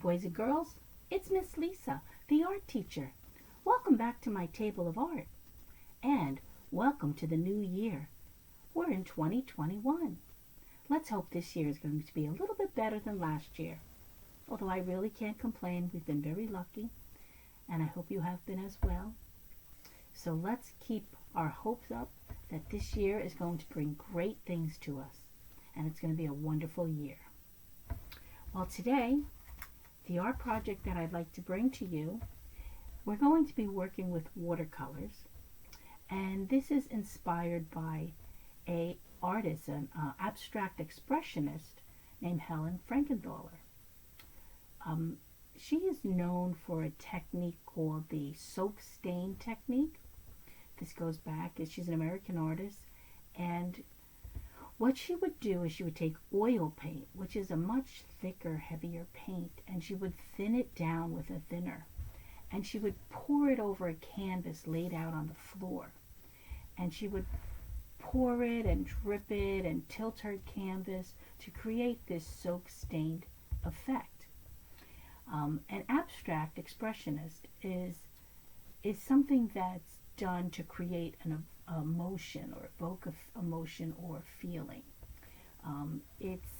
boys and girls. It's Miss Lisa, the art teacher. Welcome back to my table of art. And welcome to the new year. We're in 2021. Let's hope this year is going to be a little bit better than last year. Although I really can't complain. We've been very lucky. And I hope you have been as well. So let's keep our hopes up that this year is going to bring great things to us. And it's going to be a wonderful year. Well, today, the art project that I'd like to bring to you, we're going to be working with watercolors. And this is inspired by an artist, an abstract expressionist named Helen Frankenthaler. She is known for a technique called the soap stain technique. This goes back, she's an American artist, and what she would do is she would take oil paint, which is a much thicker, heavier paint, and she would thin it down with a thinner. And she would pour it over a canvas laid out on the floor. And she would pour it and drip it and tilt her canvas to create this soap-stained effect. An abstract expressionist is something that's done to create an emotion or evoke emotion or feeling. It's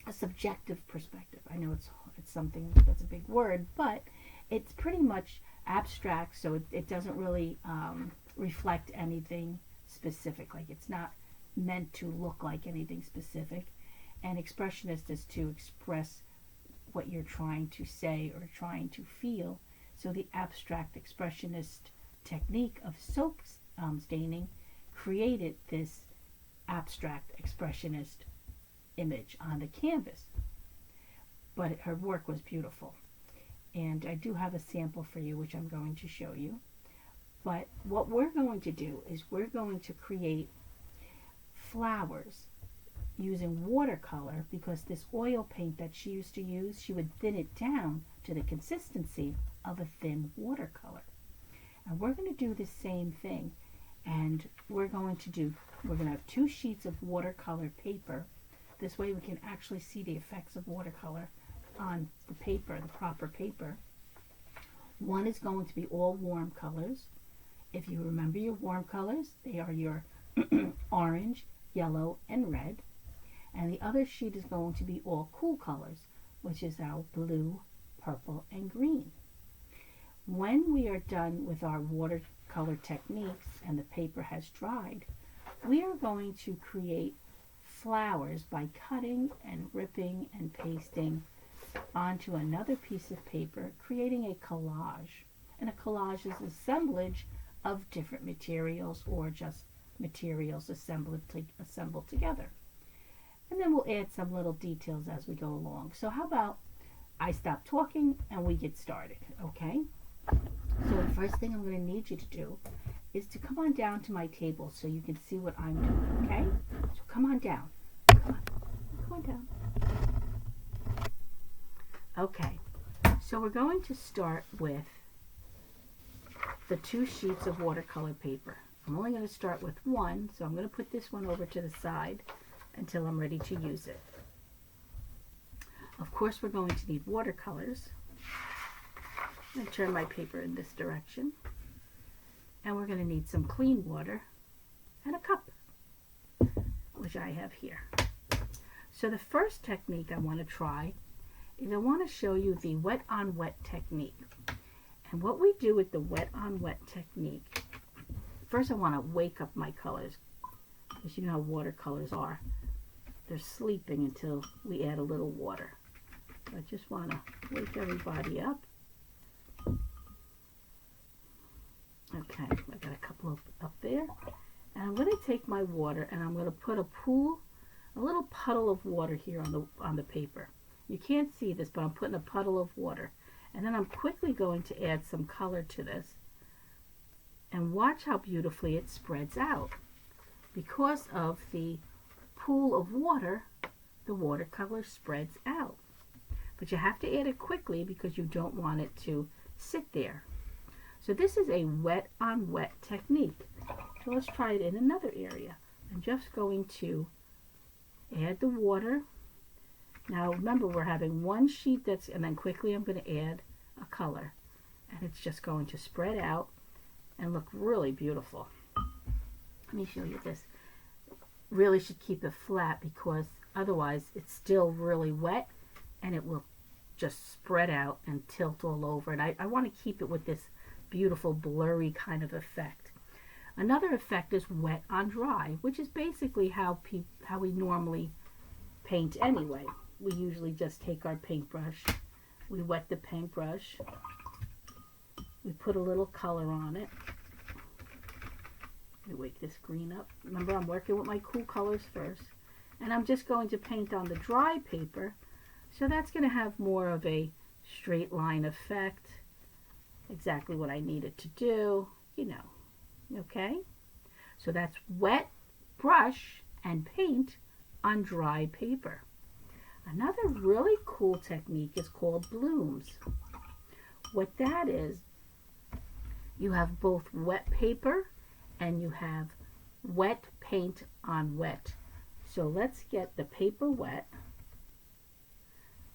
a subjective perspective. I know it's something that's a big word, but it's pretty much abstract, so it doesn't really reflect anything specific. Like, it's not meant to look like anything specific. And expressionist is to express what you're trying to say or trying to feel. So the abstract expressionist technique of soap staining created this abstract expressionist image on the canvas. But her work was beautiful. And I do have a sample for you, which I'm going to show you. But what we're going to do is we're going to create flowers using watercolor, because this oil paint that she used to use, she would thin it down to the consistency of a thin watercolor. And we're going to do the same thing. And we're going to have 2 sheets of watercolor paper. This way we can actually see the effects of watercolor on the paper, the proper paper. One is going to be all warm colors. If you remember your warm colors, they are your orange, yellow, and red. And the other sheet is going to be all cool colors, which is our blue, purple, and green. When we are done with our watercolor techniques and the paper has dried, we are going to create flowers by cutting and ripping and pasting onto another piece of paper, creating a collage. And a collage is an assemblage of different materials or just materials assembled together. And then we'll add some little details as we go along. So how about I stop talking and we get started, okay? So the first thing I'm going to need you to do is to come on down to my table so you can see what I'm doing, okay? So come on down. Come on down. Okay, so we're going to start with the 2 sheets of watercolor paper. I'm only going to start with one, so I'm going to put this one over to the side until I'm ready to use it. Of course, we're going to need watercolors. I'm going to turn my paper in this direction. And we're going to need some clean water and a cup, which I have here. So the first technique I want to try is I want to show you the wet on wet technique. And what we do with the wet on wet technique, first I want to wake up my colors, because you know how watercolors are. They're sleeping until we add a little water. So I just want to wake everybody up. Okay, I got a couple up there. And I'm going to take my water and I'm going to put a little puddle of water here on the paper. You can't see this, but I'm putting a puddle of water. And then I'm quickly going to add some color to this. And watch how beautifully it spreads out. Because of the pool of water, the watercolor spreads out. But you have to add it quickly because you don't want it to sit there. So this is a wet on wet technique. So let's try it in another area. I'm just going to add the water Now remember, we're having one sheet and then quickly I'm going to add a color. And it's just going to spread out and look really beautiful. Let me show you this. Really should keep it flat because otherwise it's still really wet and it will just spread out and tilt all over. And I want to keep it with this beautiful blurry kind of effect. Another effect is wet on dry, which is basically how we normally paint anyway. We usually just take our paintbrush, we wet the paintbrush, we put a little color on it. Let me wake this green up. Remember, I'm working with my cool colors first. And I'm just going to paint on the dry paper. So that's going to have more of a straight line effect. Exactly what I need it to do, you know. Okay? So that's wet brush and paint on dry paper. Another really cool technique is called blooms. What that is, you have both wet paper and you have wet paint on wet. So let's get the paper wet.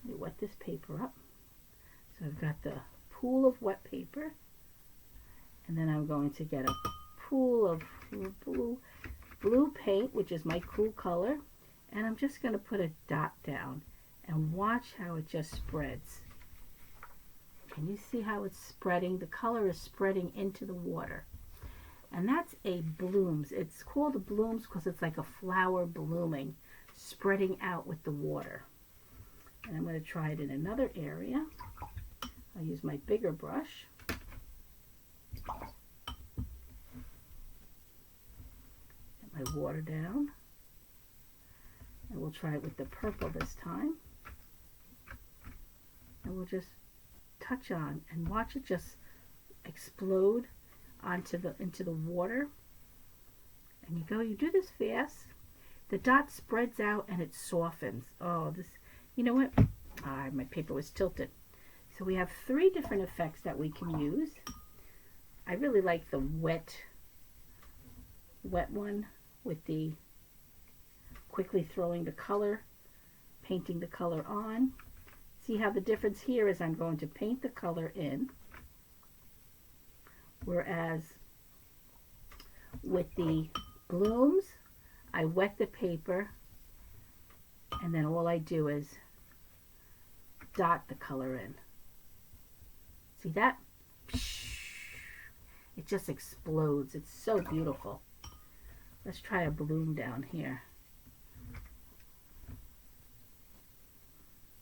Let me wet this paper up. So I've got the pool of wet paper, and then I'm going to get a pool of blue paint, which is my cool color, and I'm just going to put a dot down and watch how it just spreads. Can you see how it's spreading? The color is spreading into the water. And that's a blooms. It's called a blooms because it's like a flower blooming, spreading out with the water. And I'm going to try it in another area. I'll use my bigger brush. Get my water down. And we'll try it with the purple this time. And we'll just touch on and watch it just explode into the water. And you do this fast. The dot spreads out and it softens. Oh, this, you know what? My paper was tilted. So we have 3 different effects that we can use. I really like the wet one with the quickly throwing the color, painting the color on. See how the difference here is I'm going to paint the color in, whereas with the blooms, I wet the paper and then all I do is dot the color in. See that? It just explodes. It's so beautiful. Let's try a bloom down here.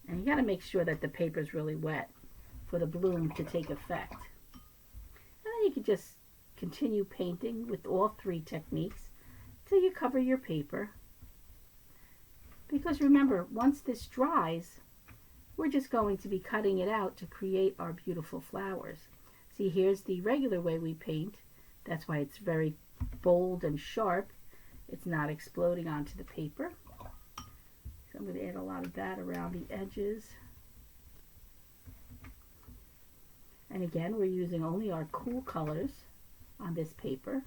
And you got to make sure that the paper is really wet for the bloom to take effect. And then you can just continue painting with all 3 techniques till you cover your paper. Because remember, once this dries, we're just going to be cutting it out to create our beautiful flowers. See, here's the regular way we paint. That's why it's very bold and sharp. It's not exploding onto the paper. So I'm going to add a lot of that around the edges. And again, we're using only our cool colors on this paper.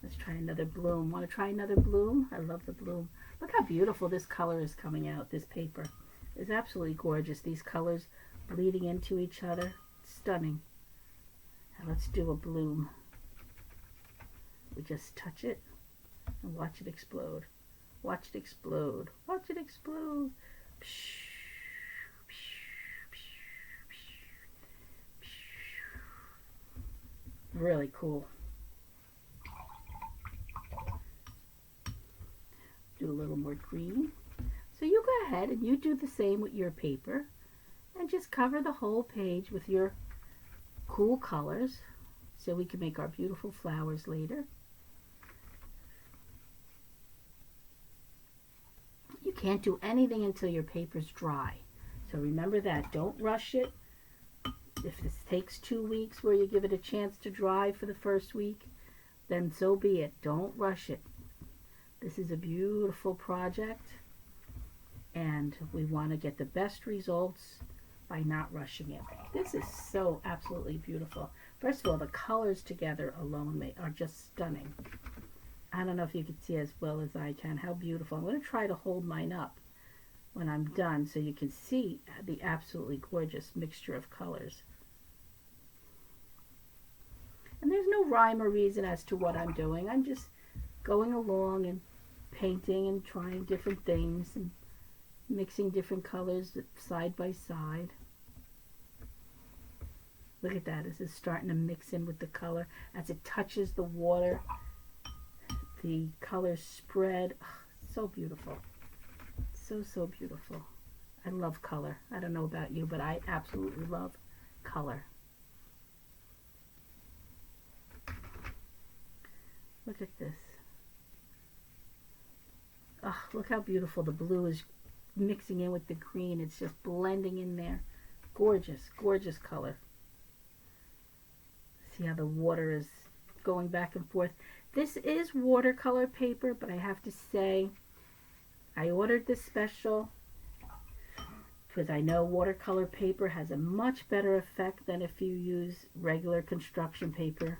Let's try another bloom. Want to try another bloom? I love the bloom. Look how beautiful this color is coming out. This paper is absolutely gorgeous. These colors bleeding into each other. Stunning. Now let's do a bloom. We just touch it and watch it explode. Watch it explode. Watch it explode. Really cool. Do a little more green. So you go ahead and you do the same with your paper and just cover the whole page with your cool colors so we can make our beautiful flowers later. You can't do anything until your paper's dry. So remember that. Don't rush it. If this takes 2 weeks where you give it a chance to dry for the first week, then so be it. Don't rush it. This is a beautiful project and we want to get the best results by not rushing it. This is so absolutely beautiful. First of all, the colors together alone are just stunning. I don't know if you can see as well as I can how beautiful. I'm going to try to hold mine up when I'm done so you can see the absolutely gorgeous mixture of colors. And there's no rhyme or reason as to what I'm doing. I'm just going along and painting and trying different things and mixing different colors side by side. Look at that, this is starting to mix in with the color. As it touches the water, the colors spread. Oh, so beautiful. So beautiful. I love color. I don't know about you, but I absolutely love color. Look at this. Oh, look how beautiful the blue is mixing in with the green. It's just blending in there. Gorgeous, gorgeous color. See how the water is going back and forth. This is watercolor paper, but I have to say I ordered this special because I know watercolor paper has a much better effect than if you use regular construction paper.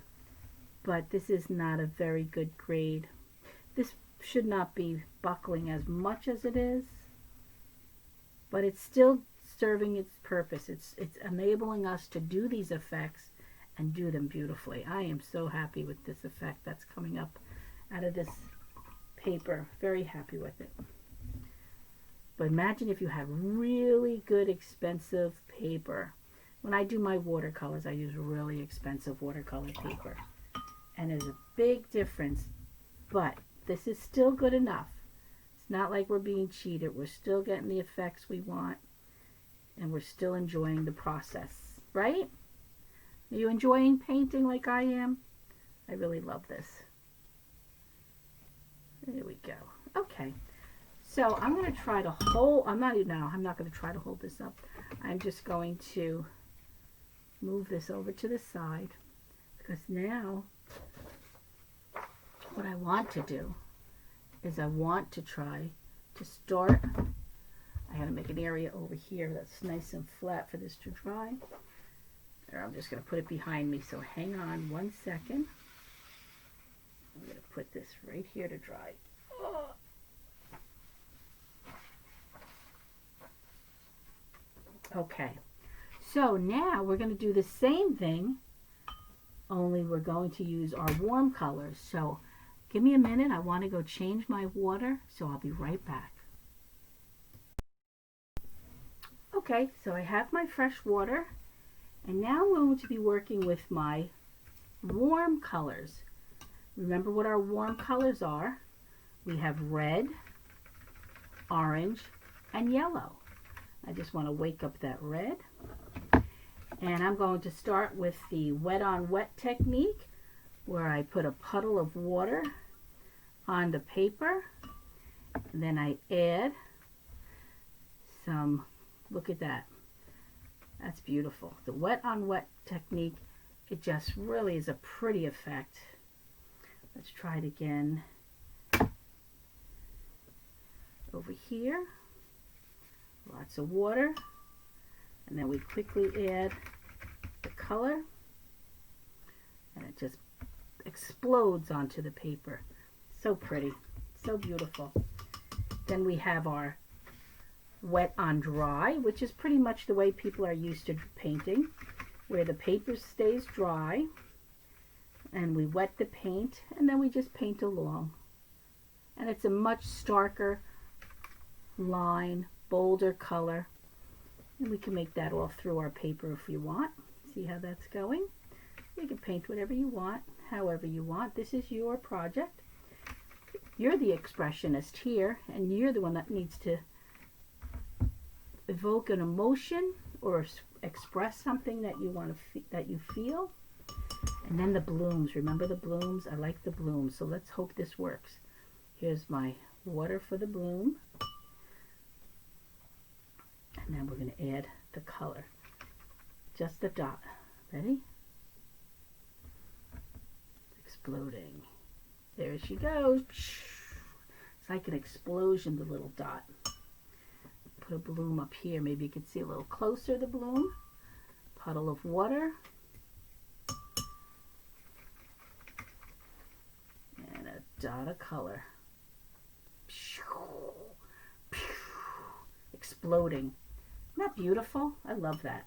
But this is not a very good grade. This should not be buckling as much as it is, but it's still serving its purpose. It's enabling us to do these effects and do them beautifully. I am so happy with this effect that's coming up out of this paper. Very happy with it. But imagine if you have really good expensive paper. When I do my watercolors, I use really expensive watercolor paper. And there's a big difference, but this is still good enough. It's not like we're being cheated. We're still getting the effects we want, and we're still enjoying the process, right? Are you enjoying painting like I am? I really love this. There we go. Okay, so I'm going to try to hold, I'm not going to try to hold this up. I'm just going to move this over to the side, because now what I want to do is I want to try to start. I got to make an area over here that's nice and flat for this to dry. There, I'm just going to put it behind me, so hang on 1 second. I'm going to put this right here to dry. Oh. Okay, so now we're going to do the same thing, only we're going to use our warm colors. So give me a minute. I want to go change my water, so I'll be right back. Okay, so I have my fresh water, and now I'm going to be working with my warm colors. Remember what our warm colors are. We have red, orange, and yellow. I just want to wake up that red. And I'm going to start with the wet on wet technique, where I put a puddle of water on the paper, and then I add some, look at that, that's beautiful. The wet on wet technique, it just really is a pretty effect. Let's try it again. Over here, lots of water, and then we quickly add the color, and it just explodes onto the paper. So pretty, so beautiful. Then we have our wet on dry, which is pretty much the way people are used to painting, where the paper stays dry and we wet the paint, and then we just paint along. And it's a much starker line, bolder color, and we can make that all through our paper if you want. See how that's going? You can paint whatever you want, however you want. This is your project. You're the expressionist here, and you're the one that needs to evoke an emotion or express something that you want to that you feel. And then the blooms. Remember the blooms? I like the blooms, so let's hope this works. Here's my water for the bloom. And then we're going to add the color. Just a dot. Ready? Exploding. There she goes. It's like an explosion, the little dot. Put a bloom up here. Maybe you can see a little closer the bloom. Puddle of water. dot of color. Exploding. Isn't that beautiful? I love that.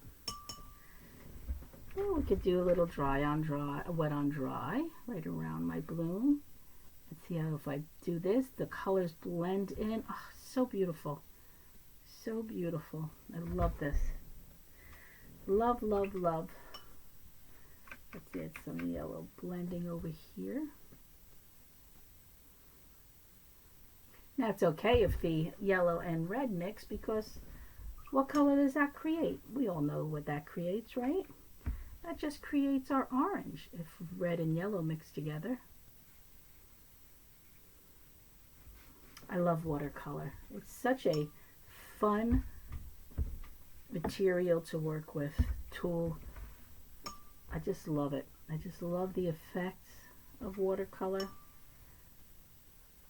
Well, we could do a little dry on dry, wet on dry, right around my bloom. Let's see how if I do this, the colors blend in. Oh, so beautiful. So beautiful. I love this. Love, love, love. Let's add some yellow blending over here. Now it's okay if the yellow and red mix, because what color does that create? We all know what that creates, right? That just creates our orange if red and yellow mix together. I love watercolor. It's such a fun material to work with, tool. I just love it. I just love the effects of watercolor.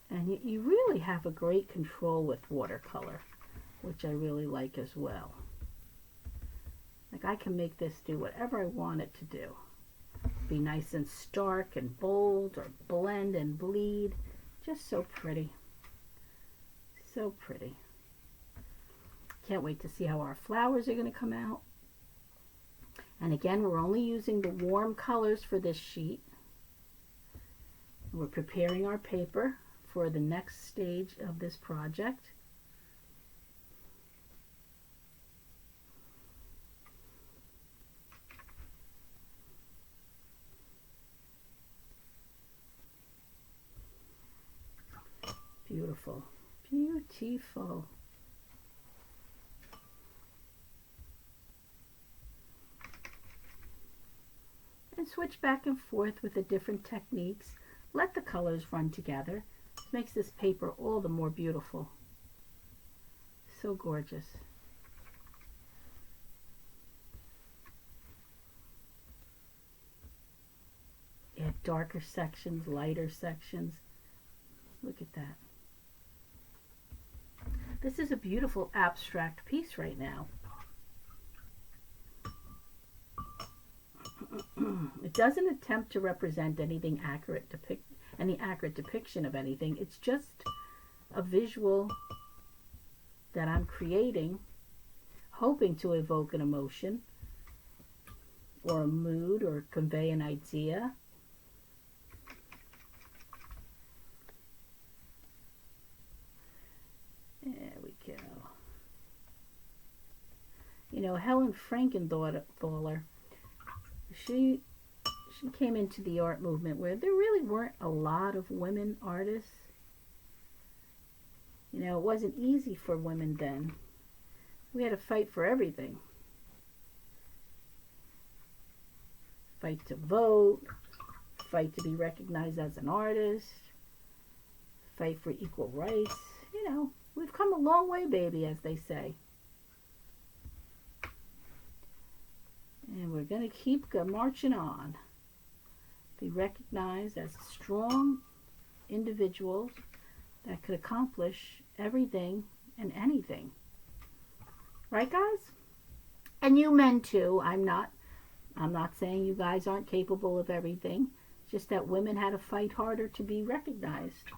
And you really have a great control with watercolor, which I really like as well. Like, I can make this do whatever I want it to do. Be nice and stark and bold, or blend and bleed. Just so pretty. So pretty. Can't wait to see how our flowers are going to come out. And again, we're only using the warm colors for this sheet. We're preparing our paper for the next stage of this project. Beautiful, beautiful. And switch back and forth with the different techniques. Let the colors run together. This makes this paper all the more beautiful. So gorgeous. Add darker sections, lighter sections. Look at that. This is a beautiful abstract piece right now. It doesn't attempt to represent anything accurate, any accurate depiction of anything. It's just a visual that I'm creating, hoping to evoke an emotion or a mood or convey an idea. There we go. You know, Helen Frankenthaler, she came into the art movement where there really weren't a lot of women artists. You know, it wasn't easy for women then. We had to fight for everything. Fight to vote, fight to be recognized as an artist, fight for equal rights. You know, we've come a long way, baby, as they say. And we're going to keep marching on. Be recognized as strong individuals that could accomplish everything and anything. Right, guys? And you men too. I'm not saying you guys aren't capable of everything. It's just that women had to fight harder to be recognized.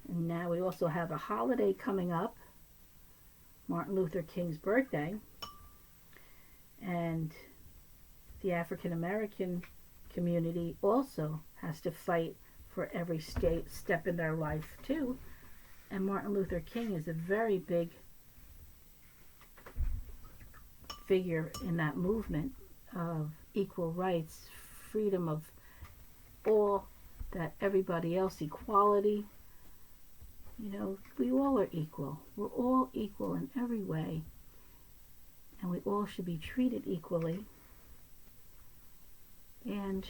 And now we also have a holiday coming up, Martin Luther King's birthday, and the African American community also has to fight for every step in their life too. And Martin Luther King is a very big figure in that movement of equal rights, freedom of all, that everybody else, equality. You know, we all are equal. We're all equal in every way. And we all should be treated equally. And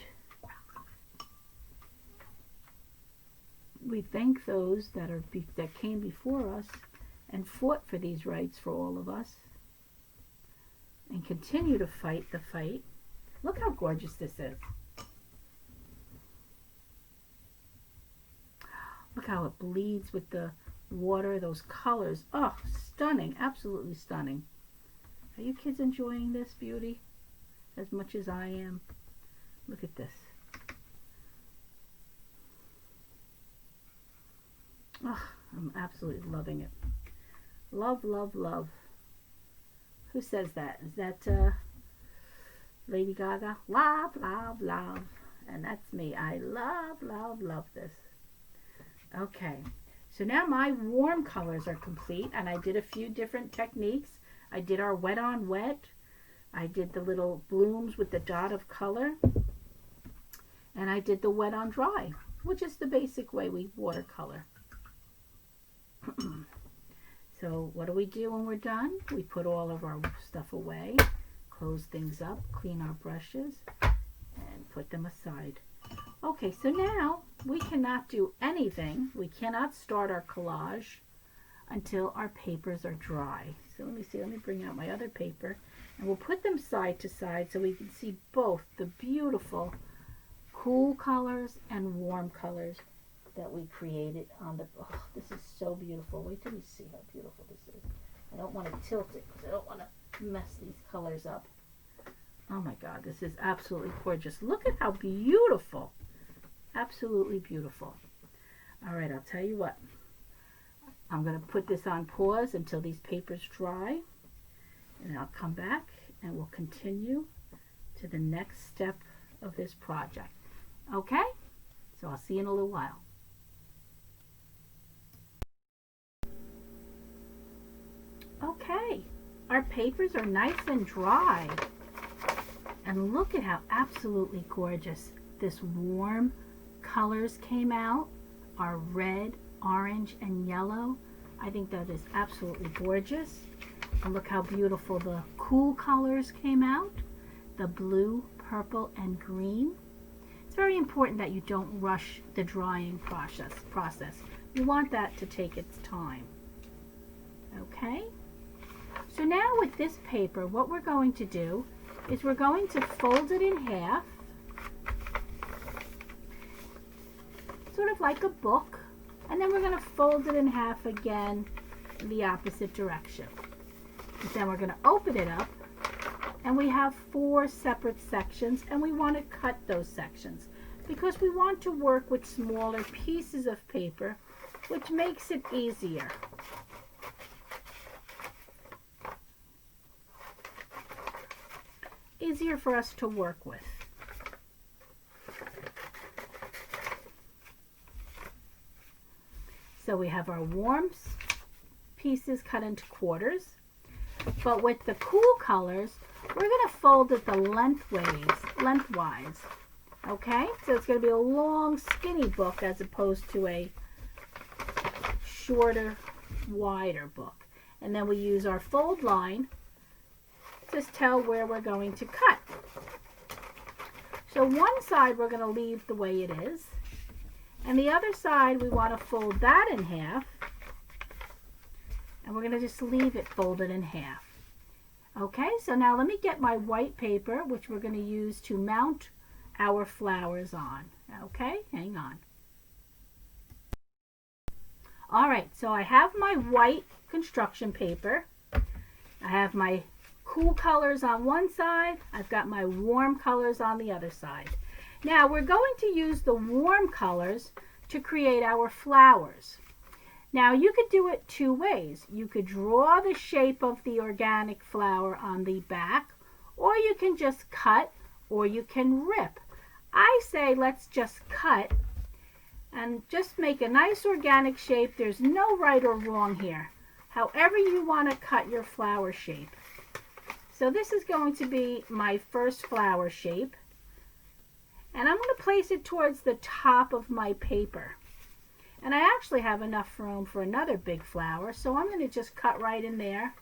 we thank those that came before us and fought for these rights for all of us. And continue to fight the fight. Look how gorgeous this is. Look how it bleeds with the water, those colors. Oh, stunning, absolutely stunning. Are you kids enjoying this beauty as much as I am? Look at this. Oh, I'm absolutely loving it. Love, love, love. Who says that? Is that Lady Gaga? Love, love, love. And that's me. I love, love, love this. Okay. So now my warm colors are complete, and I did a few different techniques. I did our wet on wet. I did the little blooms with the dot of color. And I did the wet on dry, which is the basic way we watercolor. So what do we do when we're done? We put all of our stuff away, close things up, clean our brushes, and put them aside. Okay, so now we cannot do anything. We cannot start our collage until our papers are dry. So let me see, let me bring out my other paper, and we'll put them side to side so we can see both the beautiful cool colors and warm colors that we created on the, oh, this is so beautiful. Wait till you see how beautiful this is. I don't want to tilt it because I don't want to mess these colors up. Oh my God, this is absolutely gorgeous. Look at how beautiful. Absolutely beautiful. All right, I'll tell you what. I'm going to put this on pause until these papers dry, and I'll come back and we'll continue to the next step of this project. Okay? So I'll see you in a little while. Okay, our papers are nice and dry. And look at how absolutely gorgeous this warm colors came out. Our red, orange, and yellow. I think that is absolutely gorgeous. And look how beautiful the cool colors came out. The blue, purple, and green. It's very important that you don't rush the drying process. You want that to take its time. Okay? So now with this paper, what we're going to do is we're going to fold it in half, sort of like a book, and then we're going to fold it in half again in the opposite direction. And then we're going to open it up, and we have 4 separate sections, and we want to cut those sections because we want to work with smaller pieces of paper, which makes it easier. Easier for us to work with. So we have our warm pieces cut into quarters, but with the cool colors, we're going to fold it the lengthwise. Okay, so it's going to be a long, skinny book as opposed to a shorter, wider book. And then we use our fold line to tell where we're going to cut. So one side we're going to leave the way it is, and the other side we want to fold that in half, and we're going to just leave it folded in half. Okay, so now let me get my white paper, which we're going to use to mount our flowers on. Okay, hang on. Alright, so I have my white construction paper. I have my cool colors on one side. I've got my warm colors on the other side. Now we're going to use the warm colors to create our flowers. Now you could do it 2 ways. You could draw the shape of the organic flower on the back, or you can just cut, or you can rip. I say let's just cut and just make a nice organic shape. There's no right or wrong here. However you want to cut your flower shape. So this is going to be my first flower shape, and I'm going to place it towards the top of my paper. And I actually have enough room for another big flower, so I'm going to just cut right in there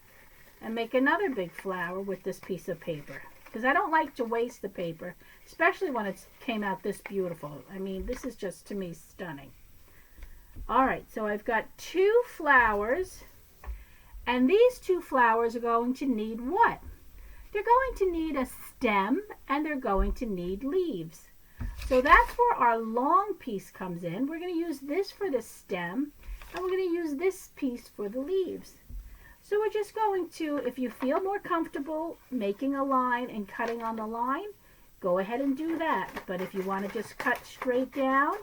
and make another big flower with this piece of paper, because I don't like to waste the paper, especially when it came out this beautiful. I mean, this is just, to me, stunning. Alright, so I've got 2 flowers, and these 2 flowers are going to need what? They're going to need a stem, and they're going to need leaves. So that's where our long piece comes in. We're going to use this for the stem, and we're going to use this piece for the leaves. So we're just going to, if you feel more comfortable making a line and cutting on the line, go ahead and do that. But if you want to just cut straight down,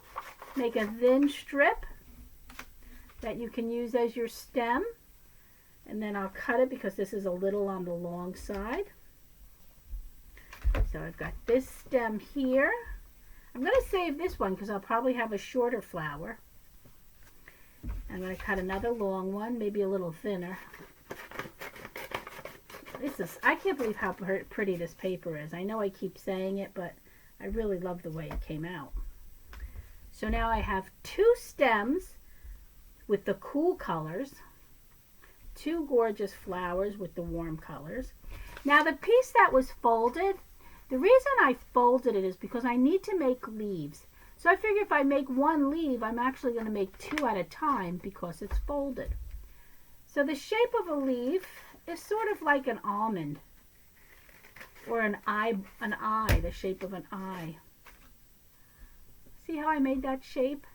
make a thin strip that you can use as your stem. And then I'll cut it because this is a little on the long side. So I've got this stem here. I'm going to save this one because I'll probably have a shorter flower. I'm going to cut another long one, maybe a little thinner. I can't believe how pretty this paper is. I know I keep saying it, but I really love the way it came out. So now I have two stems with the cool colors, two gorgeous flowers with the warm colors. Now the piece that was folded, the reason I folded it is because I need to make leaves. So I figure if I make one leaf, I'm actually going to make two at a time because it's folded. So the shape of a leaf is sort of like an almond or an eye, the shape of an eye. See how I made that shape?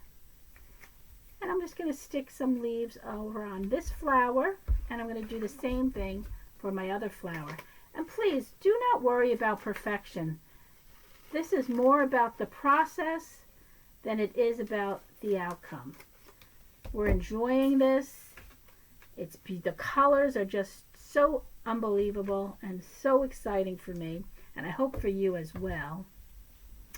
And I'm just going to stick some leaves over on this flower, and I'm going to do the same thing for my other flower. And please do not worry about perfection. This is more about the process than it is about the outcome. We're enjoying this. The colors are just so unbelievable and so exciting for me, and I hope for you as well.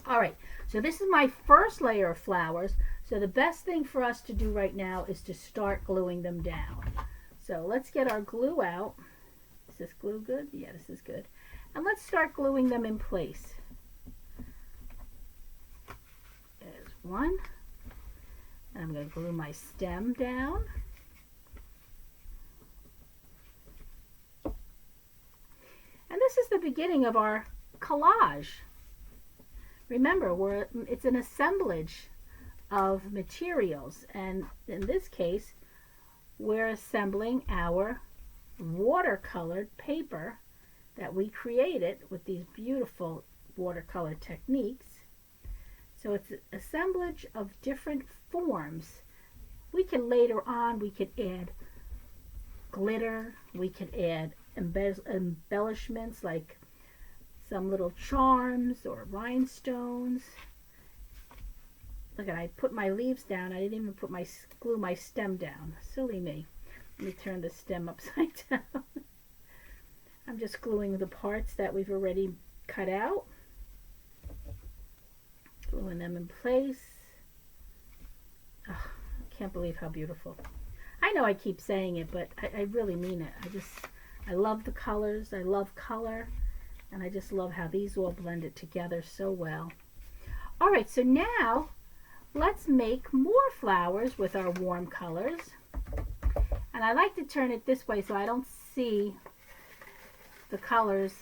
All right, so this is my first layer of flowers. So the best thing for us to do right now is to start gluing them down. So let's get our glue out. Is this glue good? Yeah, this is good. And let's start gluing them in place. There's one. And I'm going to glue my stem down. And this is the beginning of our collage. Remember, it's an assemblage of materials, and in this case we're assembling our watercolored paper that we created with these beautiful watercolor techniques. So it's an assemblage of different forms. We can later on, we could add glitter, we could add embellishments like some little charms or rhinestones. Look at, I put my leaves down. I didn't even glue my stem down. Silly me. Let me turn the stem upside down. I'm just gluing the parts that we've already cut out. Gluing them in place. Oh, I can't believe how beautiful. I know I keep saying it, but I really mean it. I love the colors. I love color. And I just love how these all blended together so well. All right, so now let's make more flowers with our warm colors. And I like to turn it this way so I don't see the colors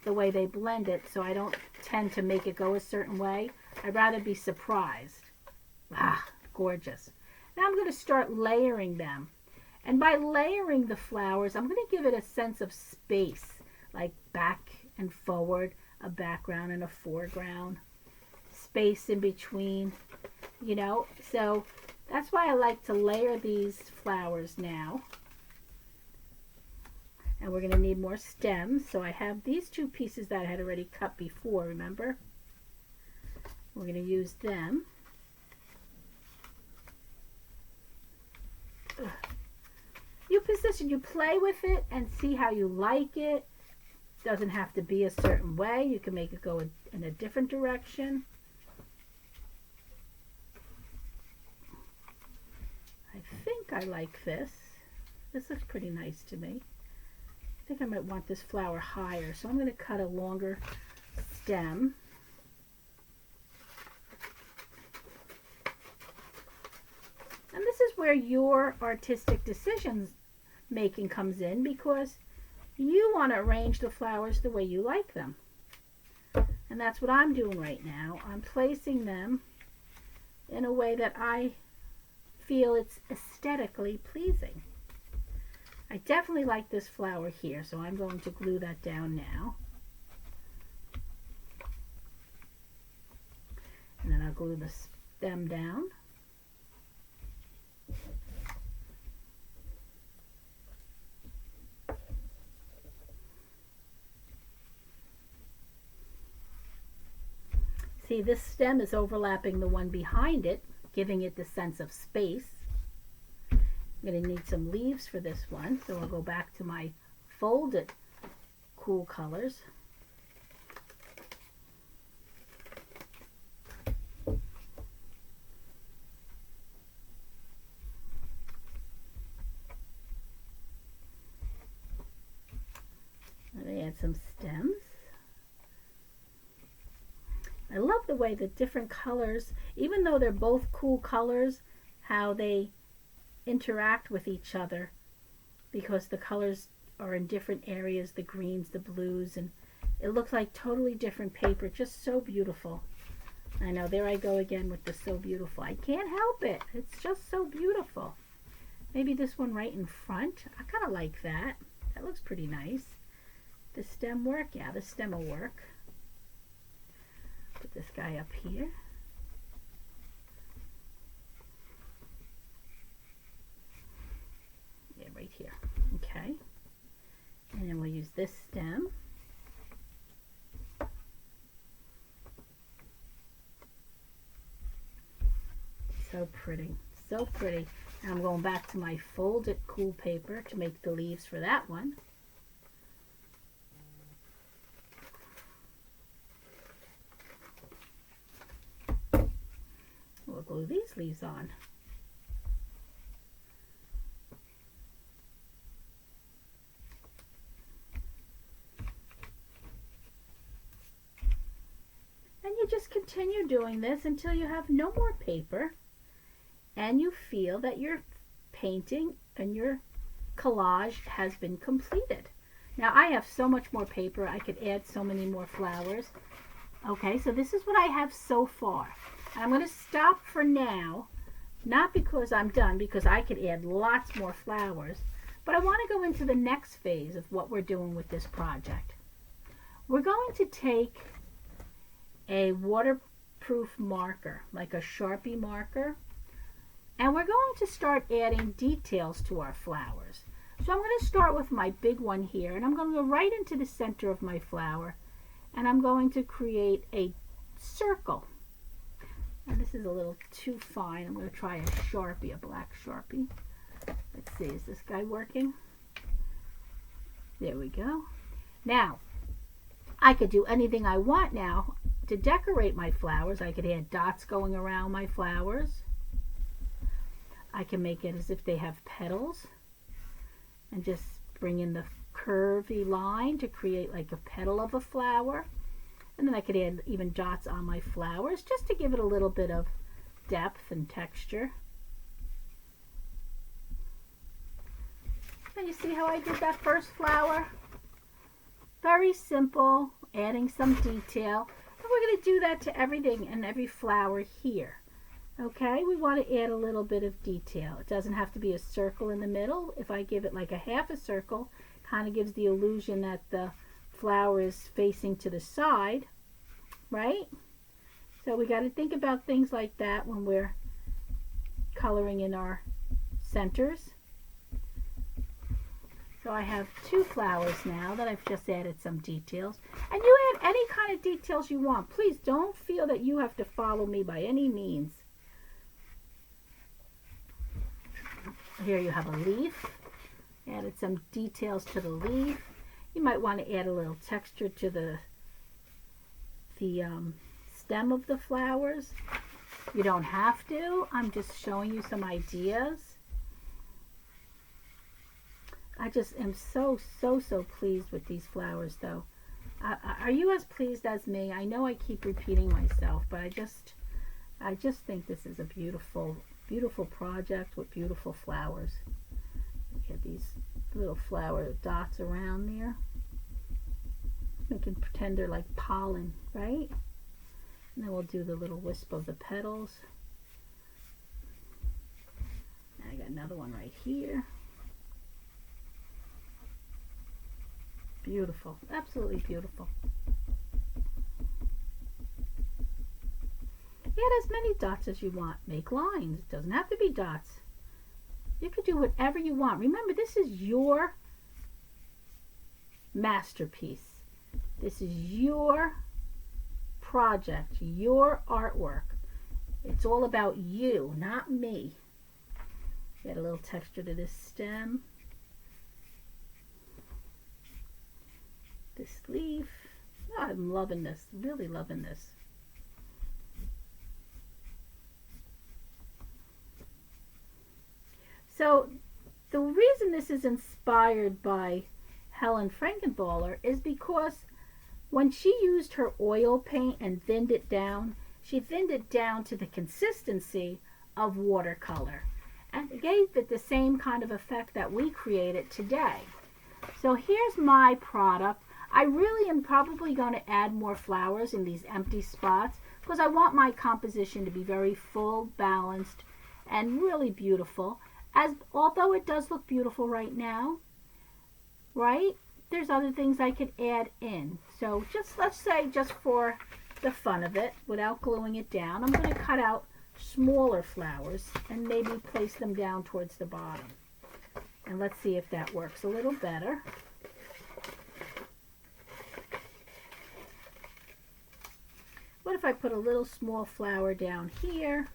the way they blend it, so I don't tend to make it go a certain way. I'd rather be surprised. Ah, gorgeous. Now I'm going to start layering them. And by layering the flowers, I'm going to give it a sense of space, like back and forward, a background and a foreground, space in between, you know. So that's why I like to layer these flowers now. And we're going to need more stems. So I have these two pieces that I had already cut before, remember? We're going to use them. You position, you play with it and see how you like it. Doesn't have to be a certain way. You can make it go in a different direction. I think I like this. This looks pretty nice to me. I think I might want this flower higher, so I'm going to cut a longer stem. And this is where your artistic decisions making comes in, because you want to arrange the flowers the way you like them. And that's what I'm doing right now. I'm placing them in a way that I feel it's aesthetically pleasing. I definitely like this flower here, so I'm going to glue that down now. And then I'll glue the stem down. See, this stem is overlapping the one behind it, giving it the sense of space. I'm going to need some leaves for this one, so I'll go back to my folded cool colors. I'm going to add some stems. I love the way the different colors, even though they're both cool colors, how they interact with each other, because the colors are in different areas, the greens, the blues, and it looks like totally different paper. Just so beautiful. I know, there I go again with the so beautiful. I can't help it. It's just so beautiful. Maybe this one right in front. I kind of like that. That looks pretty nice. The stem work? Yeah, the stem will work. Put this guy up here. Yeah, right here. Okay. And then we'll use this stem. So pretty. So pretty. And I'm going back to my folded cool paper to make the leaves for that one. We'll glue these leaves on. And you just continue doing this until you have no more paper and you feel that your painting and your collage has been completed. Now I have so much more paper, I could add so many more flowers. Okay, so this is what I have so far. I'm going to stop for now, not because I'm done, because I could add lots more flowers, but I want to go into the next phase of what we're doing with this project. We're going to take a waterproof marker, like a Sharpie marker, and we're going to start adding details to our flowers. So I'm going to start with my big one here, and I'm going to go right into the center of my flower, and I'm going to create a circle. And this is a little too fine. I'm going to try a Sharpie, a black Sharpie. Let's see, is this guy working? There we go. Now, I could do anything I want now to decorate my flowers. I could add dots going around my flowers. I can make it as if they have petals and just bring in the curvy line to create like a petal of a flower. And then I could add even dots on my flowers just to give it a little bit of depth and texture. And you see how I did that first flower? Very simple, adding some detail. And we're going to do that to everything and every flower here. Okay, we want to add a little bit of detail. It doesn't have to be a circle in the middle. If I give it like a half a circle, kind of gives the illusion that the flower is facing to the side, right? So we got to think about things like that when we're coloring in our centers. So I have two flowers now that I've just added some details. And you add any kind of details you want. Please don't feel that you have to follow me by any means. Here you have a leaf. Added some details to the leaf. You might want to add a little texture to the stem of the flowers. You don't have to. I'm just showing you some ideas. I just am so pleased with these flowers though. Are you as pleased as me? I know I keep repeating myself, but I just think this is a beautiful project with beautiful flowers. Get these little flower dots around there. We can pretend they're like pollen, right? And then we'll do the little wisp of the petals. And I got another one right here. Beautiful, absolutely beautiful. Add as many dots as you want. Make lines. It doesn't have to be dots. You can do whatever you want. Remember, this is your masterpiece. This is your project, your artwork. It's all about you, not me. Get a little texture to this stem. This leaf. Oh, I'm loving this, really loving this. So the reason this is inspired by Helen Frankenthaler is because when she used her oil paint and thinned it down, she thinned it down to the consistency of watercolor and gave it the same kind of effect that we created today. So here's my product. I really am probably going to add more flowers in these empty spots because I want my composition to be very full, balanced, and really beautiful. Although it does look beautiful right now, right? There's other things I could add in. So let's say just for the fun of it, without gluing it down, I'm going to cut out smaller flowers and maybe place them down towards the bottom. And let's see if that works a little better. What if I put a little small flower down here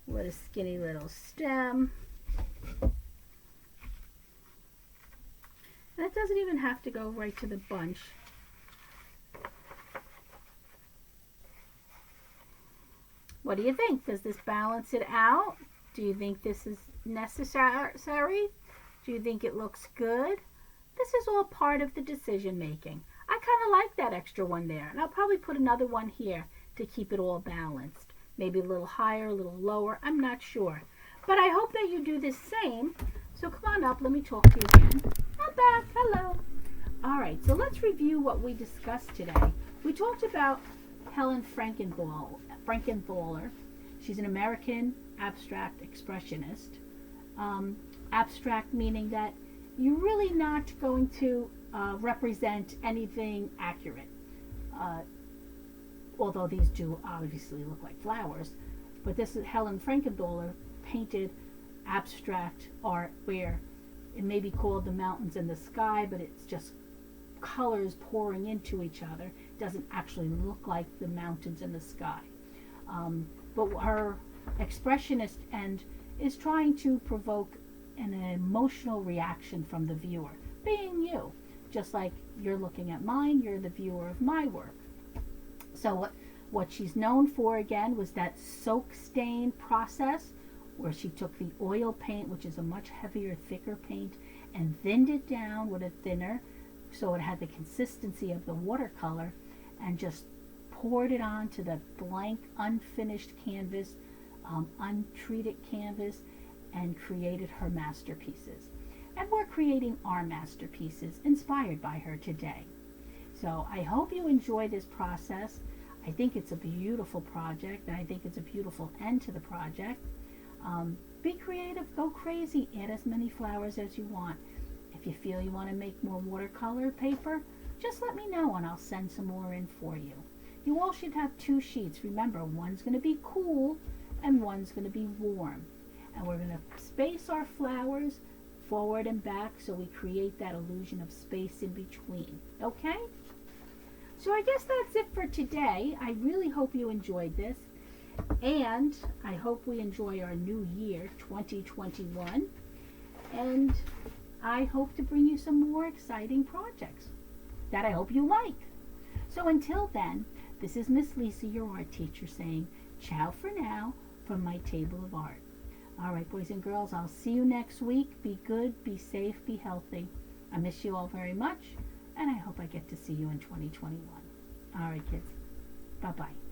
with a skinny little stem? And it doesn't even have to go right to the bunch. What do you think? Does this balance it out? Do you think this is necessary? Do you think it looks good? This is all part of the decision making. I kind of like that extra one there. And I'll probably put another one here to keep it all balanced. Maybe a little higher, a little lower. I'm not sure. But I hope that you do the same. So come on up. Let me talk to you again. I'm back. Hello. All right. So let's review what we discussed today. We talked about Helen Frankenthaler. She's an American abstract expressionist. Abstract meaning that you're really not going to represent anything accurate. Although these do obviously look like flowers. But this is Helen Frankenthaler painted abstract art where it may be called the mountains in the sky, but it's just colors pouring into each other. It doesn't actually look like the mountains in the sky. But her expressionist end is trying to provoke an emotional reaction from the viewer, being you. Just like you're looking at mine, you're the viewer of my work. So what she's known for again was that soak stain process, where she took the oil paint, which is a much heavier, thicker paint, and thinned it down with a thinner so it had the consistency of the watercolor, and just poured it onto the blank, unfinished canvas, untreated canvas, and created her masterpieces. And we're creating our masterpieces inspired by her today. So I hope you enjoy this process. I think it's a beautiful project, and I think it's a beautiful end to the project. Be creative, go crazy, add as many flowers as you want. If you feel you want to make more watercolor paper, just let me know and I'll send some more in for you. You all should have 2 sheets. Remember, one's going to be cool and one's going to be warm. And we're going to space our flowers forward and back so we create that illusion of space in between. Okay? So I guess that's it for today. I really hope you enjoyed this. And I hope we enjoy our new year, 2021. And I hope to bring you some more exciting projects that I hope you like. So until then, this is Miss Lisa, your art teacher, saying ciao for now from my table of art. All right, boys and girls, I'll see you next week. Be good, be safe, be healthy. I miss you all very much, and I hope I get to see you in 2021. All right, kids. Bye-bye.